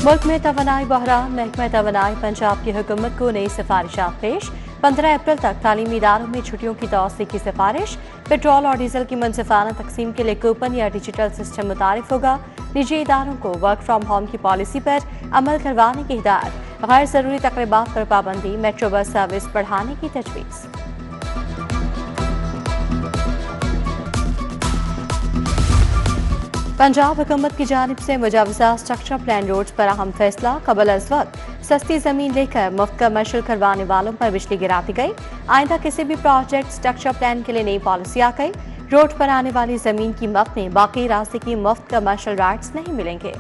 मुल्क में तवानाई बहरान, महकमा तवानाई पंजाब की हुकूमत को नई सिफारिशात पेश। 15 अप्रैल तक तालीमी इदारों में छुट्टियों की तौसी की सिफारिश। पेट्रोल और डीजल की मुनसिफाना तकसीम के लिए कूपन या डिजिटल सिस्टम मुतारिफ होगा। निजी इदारों को वर्क फ्राम होम की पॉलिसी पर अमल करवाने की हिदायत। गैर जरूरी तकरीबात पर पाबंदी। मेट्रो बस सर्विस बढ़ाने की तजवीज़। पंजाब हुकूमत की जानिब से मुजावजा स्ट्रक्चर प्लान रोड्स पर अहम फैसला। कबल अज वक्त सस्ती जमीन लेकर मुफ्त कमर्शल करवाने वालों पर बिजली गिरा दी गई। आइंदा किसी भी प्रोजेक्ट स्ट्रक्चर प्लान के लिए नई पॉलिसी आ गई। रोड पर आने वाली जमीन की मुफ्त में बाकी रास्ते की मुफ्त कमर्शल राइट्स नहीं मिलेंगे।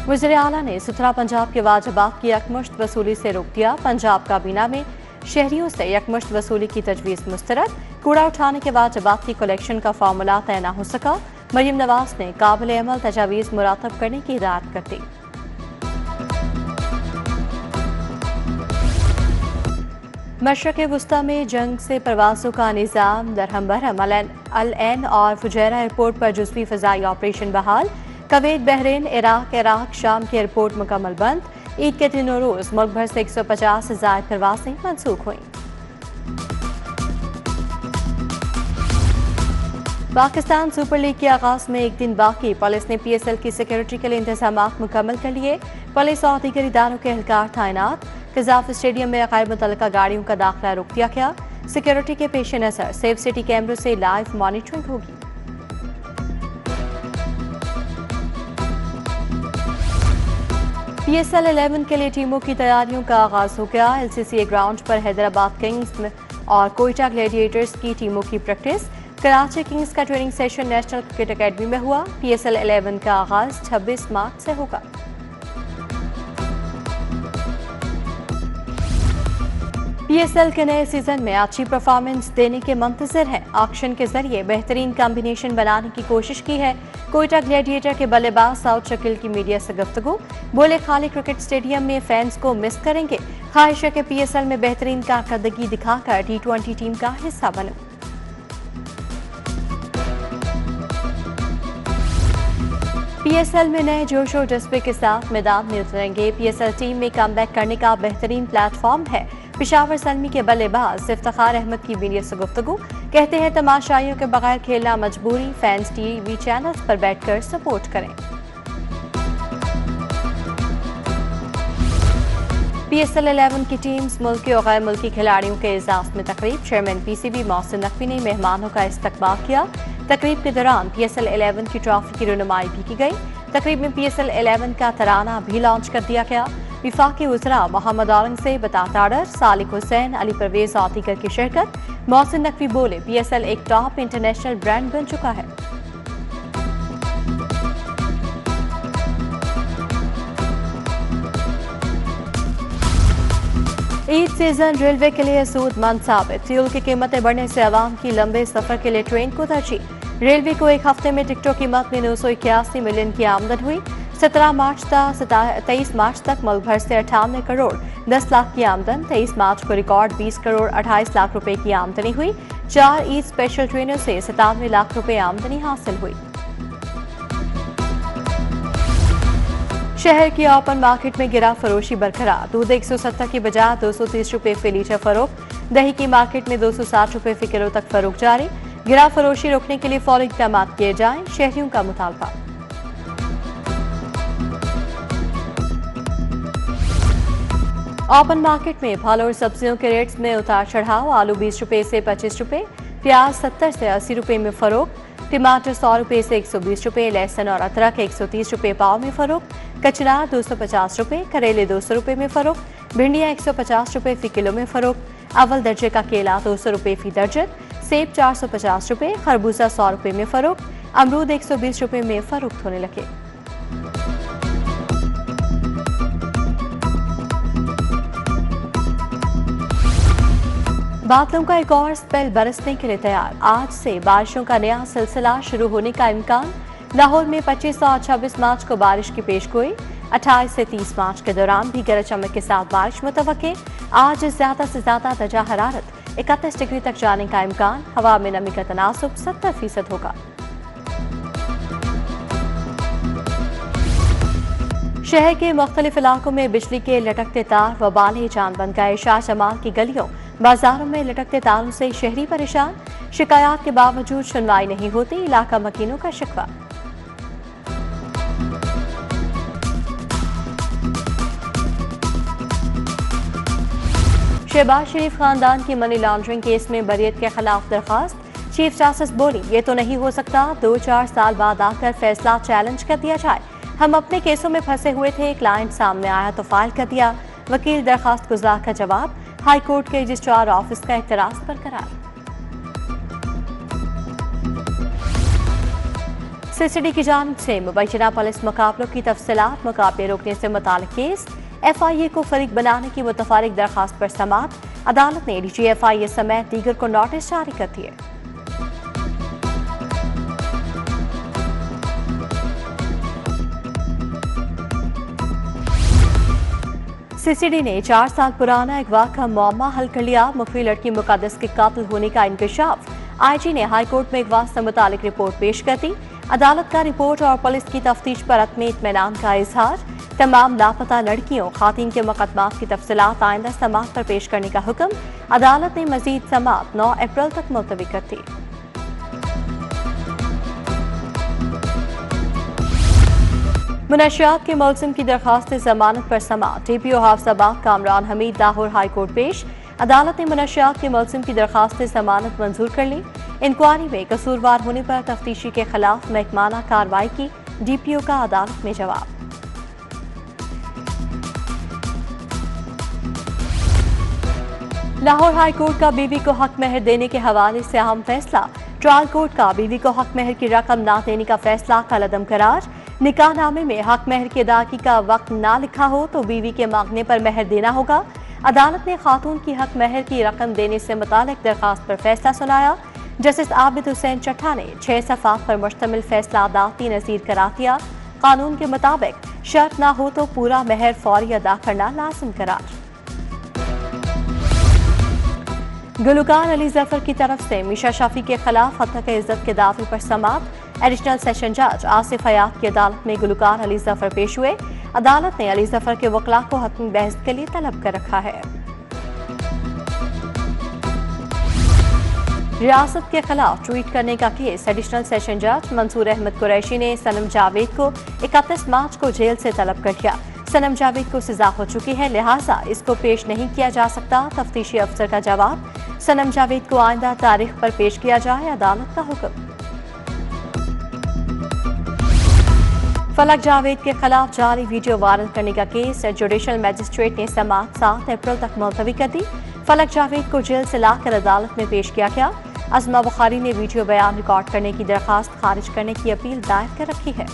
वज़ीर आला ने सुथरा पंजाब के वाजिबात की यकमुश्त वसूली से रोक दिया। पंजाब काबीना में शहरियों से यकमुश्त वसूली की तजवीज़ मुस्तरद। कूड़ा उठाने के वाजिबात की कलेक्शन का फार्मूला तय न हो सका। मरियम नवाज ने काबिल अमल तजावीज़ मुरातब करने की हिदायत कर दी। मशरक़ वुस्ता में जंग से परवाज़ों का निज़ाम दरहम बरहम। अल एन और फुजैरा एयरपोर्ट पर जुज़वी फ़ज़ाई ऑपरेशन बहाल। कुवैत, बहरीन, इराक, शाम की एयरपोर्ट मुकम्मल बंद। ईद के तीनों रोज़ मुल्क भर से 150 से ज़ायद परवाज़ें मनसूख हुईं। पाकिस्तान सुपर लीग के आगाज में एक दिन बाकी। पुलिस ने PSL की सिक्योरिटी के लिए इंतजाम मुकम्मल कर लिए। पुलिस और दीगर इदारों के एहलकार तैनात। कज़ाफ स्टेडियम में गैर मुतल्लका गाड़ियों का दाखिला रोक दिया गया। सिक्योरिटी के पेश नज़र सेफ सिटी कैमरों से लाइव मॉनिटरिंग होगी। PSL 11 के लिए टीमों की तैयारियों का आगाज हो गया। LCCA ग्राउंड पर हैदराबाद किंग्स और कोयटा ग्लैडिएटर्स की टीमों की प्रैक्टिस। कराची किंग्स का training session national cricket academy में हुआ। PSL 11 का आगाज 26 मार्च से होगा। PSL के नए सीजन में अच्छी परफॉर्मेंस देने के मंतज़र हैं। ऑक्शन के जरिए बेहतरीन कॉम्बिनेशन बनाने की कोशिश की है। कोयटा ग्लैडिएटर के बल्लेबाज साउथ शकील की मीडिया से गुफ्तगू। बोले, खाली क्रिकेट स्टेडियम में फैंस को मिस करेंगे। ख्वाहिश है कि PSL में बेहतरीन कारकर्दगी दिखाकर T20 टीम का हिस्सा बनूं। PSL में नए जोश और जज्बे के साथ मैदान में उतरेंगे। PSL टीम में कमबैक करने का बेहतरीन प्लेटफॉर्म है। पेशावर सलमी के बल्लेबाज इफ्तिखार अहमद की मीडिया से गुफ्तगू। कहते हैं, तमाशाइयों के बगैर खेलना मजबूरी। फैंस TV चैनल्स पर बैठकर सपोर्ट करें। PSL 11 की टीम्स मुल्की और गैर मुल्की खिलाड़ियों के एजाज में तकरीब। चेयरमैन PCB मोहसिन नकवी ने मेहमानों का इस्तकबाल किया। तकरीब के दौरान PSL 11 की ट्रॉफी की रुनुमाई भी की गई। तकरीब में PSL 11 का तराना भी लॉन्च कर दिया गया। विफाकी वज़रा मोहम्मद औरंगज़ेब, अताताडर, सालिक हुसैन, अली परवेज और दीगर की शिरकत। मोहसिन नकवी बोले, PSL एक टॉप इंटरनेशनल ब्रांड बन चुका है। ईद सीजन रेलवे के लिए सूदमंद साबित। फ्यूल की कीमतें बढ़ने से आवाम की लंबे सफर के लिए ट्रेन को तरजीह। रेलवे को एक हफ्ते में टिकटों की कीमत में 981 मिलियन की आमदन हुई। 23 मार्च तक मुल्क भर से 98 करोड़ 10 लाख की आमदन। 23 मार्च को रिकॉर्ड 20 करोड़ 28 लाख रुपए की आमदनी हुई। 4 ईद स्पेशल ट्रेनों से 97 लाख रुपए आमदनी हासिल हुई। शहर की ओपन मार्केट में गिरा फरोशी बरकरार। दूध 170 की बजाय 230 रुपए फी लीटर फरोख्त। दही की मार्केट में 260 रुपए फी किलो तक फरोख्त जारी। गिरा फरोशी रोकने के लिए फौरी इक़दाम किए जाएं, शहरियों का मुतालबा। ओपन मार्केट में फल और सब्जियों के रेट्स में उतार चढ़ाव। आलू 20 रुपए से 25 रुपए, प्याज 70 से 80 रुपए में फरोख्त। टमाटर 100 रुपए से 120 रुपए, लहसुन और अदरक 130 रुपए पाव में फरोख्त। कचनार 250 रुपए, करेले 200 रुपए में फरोख्त। भिंडियाँ 150 रुपए फी किलो में फरोख्त। अव्वल दर्जे का केला 200 रुपए फी दर्जन। सेब 450 रुपए, खरबूजा 100 रुपए में फरोख्त। अमरूद 120 रुपए में फरोख्त होने लगे। बादलों का एक और स्पेल बरसने के लिए तैयार। आज से बारिशों का नया सिलसिला शुरू होने का इम्कान। लाहौर में 25 और 26 मार्च को बारिश की पेशगोई। 28 से 30 मार्च के दौरान भी गरज चमक के साथ बारिश मुतवक्के। आज ज्यादा से ज्यादा दर्जा हरारत 31 डिग्री तक जाने का इम्कान। हवा में नमी का तनासुब 70% होगा। शहर के मुख्तलिफ इलाकों में बिजली के लटकते तार व बाले जान बन गए। शाह जमाल की गलियों बाजारों में लटकते तारों से शहरी परेशान। शिकायत के बावजूद सुनवाई नहीं होती, इलाका मकीनों का शिकवा। शहबाज शरीफ खानदान की मनी लॉन्ड्रिंग केस में बरीयत के खिलाफ दरखास्त। चीफ जस्टिस बोली, ये तो नहीं हो सकता 2-4 साल बाद आकर फैसला चैलेंज कर दिया जाए। हम अपने केसों में फंसे हुए थे, क्लाइंट सामने आया तो फाइल कर दिया। वकील दरखास्त गुजार का जवाब। हाई कोर्ट के रजिस्ट्रार ऑफिस का एतराज बरकरार। सीसीडी की जानिब से मुबैना पुलिस मुकाबलों की तफसीलात। मुकाबले रोकने से मुतालिक केस। FIA को फरीक बनाने की मुतफारिक दरखास्त पर समात। अदालत ने DG FIA समेत दीगर को नोटिस जारी कर दिए। सीसीडी ने 4 साल पुराना अगवा का मामला हल कर लिया। मुखवी लड़की मुकद्दस के कातिल होने का इंकशाफ। IG ने हाई कोर्ट में अगवा से मुतालिक रिपोर्ट पेश कर दी। अदालत का रिपोर्ट और पुलिस की तफ्तीश पर अदम इत्मीनान का इजहार। तमाम लापता लड़कियों खातिन के मुकदमात की तफसीलात आइंदा समाअत पर पेश करने का हुक्म। अदालत ने मजीद समाअत 9 अप्रैल तक मुलतवी कर दी। मुनशियात के मुलजिम की दरखास्त जमानत पर समाअत। DPO Hafizabad Kamran Hamid Lahore high court पेश। अदालत ने मुनशियात के मुलजिम की दरखास्त जमानत मंजूर कर ली। इंक्वायरी में कसूरवार होने पर तफ्तीशी के खिलाफ महकमाना कार्रवाई की। DPO का अदालत में जवाब। लाहौर हाई कोर्ट का बीवी को हक महर देने के हवाले से अहम फैसला। ट्रायल कोर्ट का बीवी को हक महर की रकम ना देने का फैसला कलअदम करार। निकाहनामे में हक महर की अदायगी का वक्त ना लिखा हो तो बीवी के मांगने पर महर देना होगा। अदालत ने खातून की हक महर की रकम देने से मुतालिक दरखास्त पर फैसला सुनाया। जस्टिस आबिद हुसैन चट्टा ने 6 सफ़ात पर मुश्तमिल फैसला अदालती नज़ीर करार दिया। कानून के मुताबिक शर्त ना हो तो पूरा महर फौरी अदा करना लाजिम करार। गुलकार अली जफर की तरफ से मीशा शफी के खिलाफ हत्या इज्जत के दावे पर समाअत। एडिशनल सेशन जज आसिफ हयात की अदालत में गुलकार अली जफर पेश हुए। अदालत ने अली जफर के वकला को हतमी बहस के लिए तलब कर रखा है। रियासत के खिलाफ ट्वीट करने का केस। एडिशनल सेशन जज मंसूर अहमद कुरैशी ने सनम जावेद को 31 मार्च को जेल से तलब कर दिया। सनम जावेद को सजा हो चुकी है, लिहाजा इसको पेश नहीं किया जा सकता। तफ्तीशी अफसर का जवाब। सनम जावेद को आइंदा तारीख पर पेश किया जाए, अदालत का हुक्म। फलक जावेद के खिलाफ जाली वीडियो वायरल करने का केस। जुडिशल मजिस्ट्रेट ने समाअत 7 अप्रैल तक मुलतवी कर दी। फलक जावेद को जेल से लाकर अदालत में पेश किया गया। अज़मा बुखारी ने वीडियो बयान रिकॉर्ड करने की दरखास्त खारिज करने की अपील दायर कर रखी है।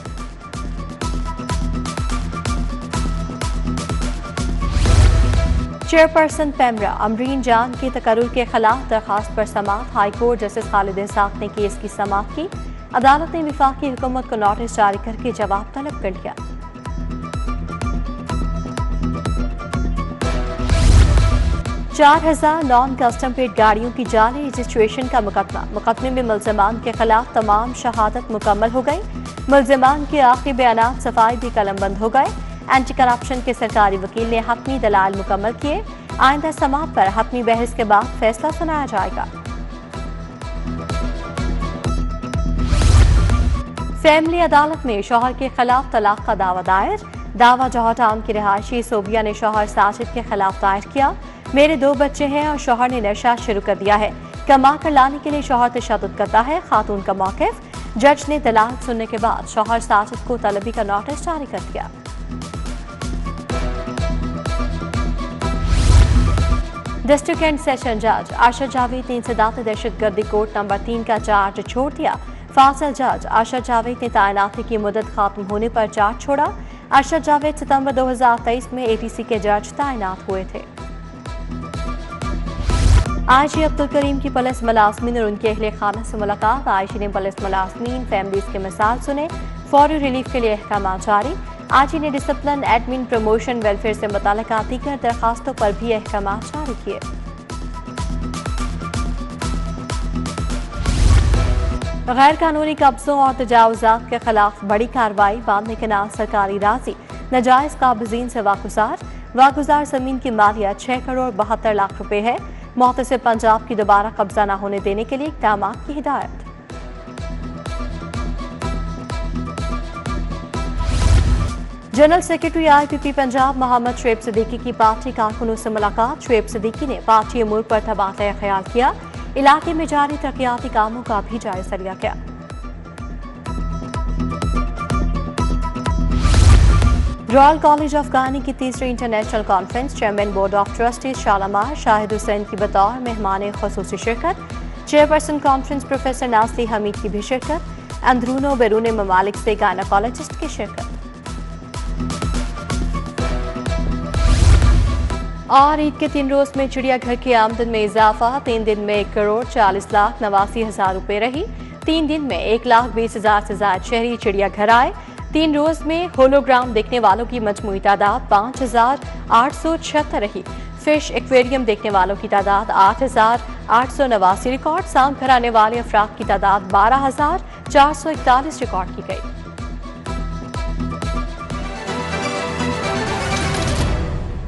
चेयरपर्सन पैमरा अमरीन जान के तकर्रुर के खिलाफ दरखास्त पर समाअत। High court justice Khalid Ishaq ने केस की समाअत की। अदालत ने वफाकी हुकूमत को नोटिस जारी करके जवाब तलब कर लिया। चार 4000 नॉन कस्टम पेड गाड़ियों की जाली रजिस्ट्रेशन का मुकदमे में मुलजमान के खिलाफ तमाम शहादत मुकम्मल हो गई। मुलजमान के आखिरी बयानात सफाई भी कलमबंद हो गए। एंटी करप्शन के सरकारी वकील ने हतमी दलाल मुकम्मल किए। आइंदा समाअत पर हतमी बहस के बाद फैसला सुनाया जाएगा। फैमिली अदालत में शौहर के खिलाफ तलाक का दावा दायर। दावा जौहर टाउन की रिहायशी सोबिया ने शौहर साजिद के खिलाफ दायर किया। मेरे 2 बच्चे हैं और शौहर ने नशा शुरू कर दिया है। कमा कर लाने के लिए शौहर तशद्दुद करता है। खातून का मौक़िफ़। जज ने दलाल सुनने के बाद शौहर साजिद को तलबी का नोटिस जारी कर दिया। डिस्ट्रिक्ट एंड सेशन जज अरशद जावेद ने इंसदाद दहशतगर्दी कोर्ट नंबर 3 का चार्ज छोड़ दिया। फासिल जज अरशद जावेद ने तैनाती की मुद्दत खत्म होने पर चार्ज छोड़ा। अरशद जावेद सितंबर 2023 में ATC के जज तैनात हुए थे। IG अब्दुल करीम की पुलिस मुलाजमीन और उनके अहले खाना से मुलाकात। IG ने पुलिस मुलाजमीन फैमिलीज के मिसाल सुने। फौरी रिलीफ के लिए अहकाम जारी। IG ने डिसिप्लिन एडमिन प्रमोशन वेलफेयर से मुताल्लिक़ दीगर दरखास्तों पर भी अहकाम जारी किए। गैर कानूनी कब्जों और तजावुजात के खिलाफ बड़ी कार्रवाई। बांधने के नाम सरकारी राजी। नाजायज काबिजीन से वागुजार जमीन की मालियत 6 करोड़ 72 लाख रुपए है। मुहतसिब पंजाब की दोबारा कब्जा न होने देने के लिए इक़दाम की हिदायत। General secretary IPP Punjab Mohammad Shoaib Siddiqui की पार्टी कारकुनों से मुलाकात। शुएब सिद्दीकी ने पार्टी अमूर पर तबादला ख्याल किया। इलाके में जारी तरक्याती कामों का भी जायजा लिया गया। रॉयल कॉलेज अफगानी की तीसरी international conference chairman board of trustees Shalamar Shahid Hussain की बतौर मेहमान खुसूसी शिरकत। चेयरपर्सन कॉन्फ्रेंस प्रोफेसर नासली हमीद की भी शिरकत। अंदरूनो बैरून ममालिक से गायनोकोलॉजिस्ट की शिरकत। और ईद के 3 रोज में चिड़ियाघर की आमदन में इजाफा। 3 दिन में 1 करोड़ 40 लाख 89 हजार रुपए रही। 3 दिन में 1,20,000 से ज्यादा शहरी चिड़ियाघर आए। 3 रोज में होलोग्राम देखने वालों की मजमूई तादाद 5,876 रही। फिश एक्वेरियम देखने वालों की तादाद 8,889 रिकॉर्ड। सांप घर आने वाले अफराद की तादाद 12,441 रिकॉर्ड की गई।